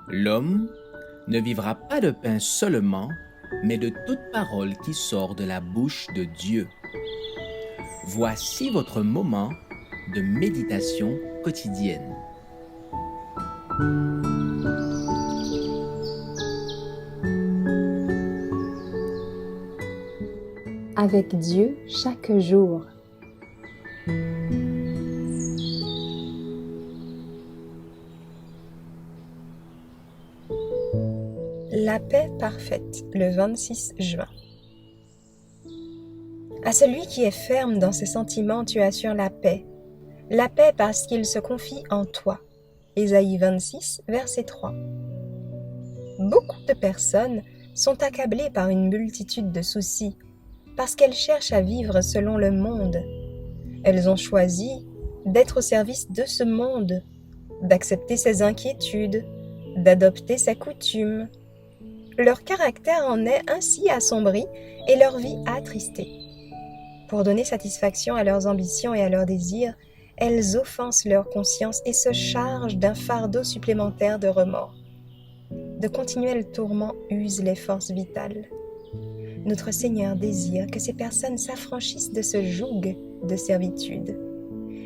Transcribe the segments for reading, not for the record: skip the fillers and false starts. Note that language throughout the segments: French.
L'homme ne vivra pas de pain seulement, mais de toute parole qui sort de la bouche de Dieu. Voici votre moment de méditation quotidienne. Avec Dieu chaque jour. La paix parfaite, le 26 juin. À celui qui est ferme dans ses sentiments, tu assures la paix parce qu'il se confie en toi. Ésaïe 26, verset 3. Beaucoup de personnes sont accablées par une multitude de soucis parce qu'elles cherchent à vivre selon le monde. Elles ont choisi d'être au service de ce monde, d'accepter ses inquiétudes, d'adopter ses coutumes. Leur caractère en est ainsi assombri et leur vie attristée. Pour donner satisfaction à leurs ambitions et à leurs désirs, elles offensent leur conscience et se chargent d'un fardeau supplémentaire de remords. De continuels tourments usent les forces vitales. Notre Seigneur désire que ces personnes s'affranchissent de ce joug de servitude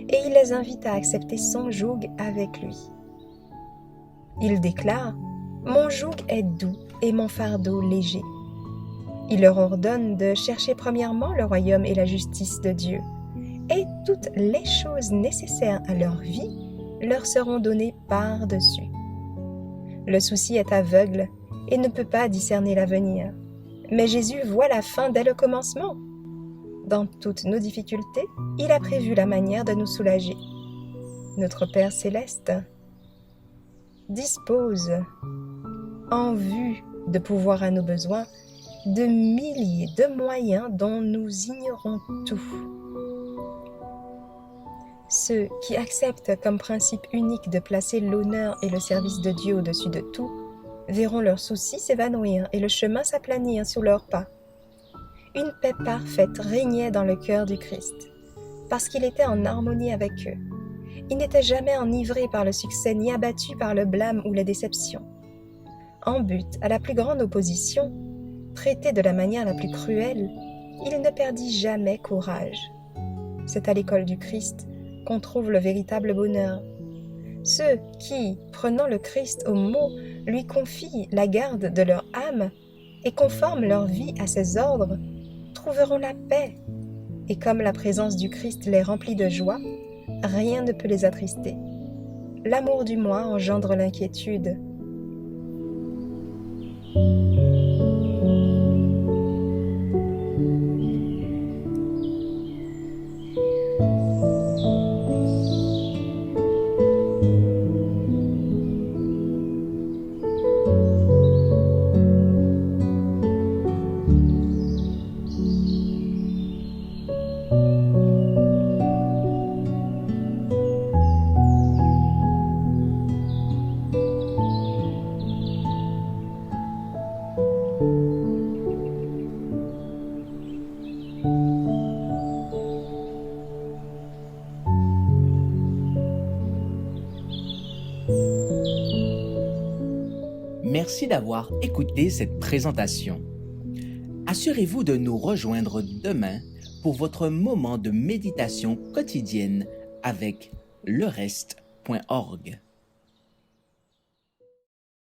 et il les invite à accepter son joug avec lui. Il déclare « Mon joug est doux et mon fardeau léger ». Il leur ordonne de chercher premièrement le royaume et la justice de Dieu, et toutes les choses nécessaires à leur vie leur seront données par-dessus. Le souci est aveugle et ne peut pas discerner l'avenir, mais Jésus voit la fin dès le commencement. Dans toutes nos difficultés, il a prévu la manière de nous soulager. Notre Père céleste dispose, en vue de pourvoir à nos besoins, de milliers de moyens dont nous ignorons tout. Ceux qui acceptent comme principe unique de placer l'honneur et le service de Dieu au-dessus de tout, verront leurs soucis s'évanouir et le chemin s'aplanir sous leurs pas. Une paix parfaite régnait dans le cœur du Christ, parce qu'il était en harmonie avec eux. Il n'était jamais enivré par le succès ni abattu par le blâme ou les déceptions. En butte à la plus grande opposition, traité de la manière la plus cruelle, il ne perdit jamais courage. C'est à l'école du Christ qu'on trouve le véritable bonheur. Ceux qui, prenant le Christ au mot, lui confient la garde de leur âme et conforment leur vie à ses ordres, trouveront la paix. Et comme la présence du Christ les remplit de joie, rien ne peut les attrister. L'amour du moi engendre l'inquiétude. Merci d'avoir écouté cette présentation. Assurez-vous de nous rejoindre demain pour votre moment de méditation quotidienne avec lereste.org.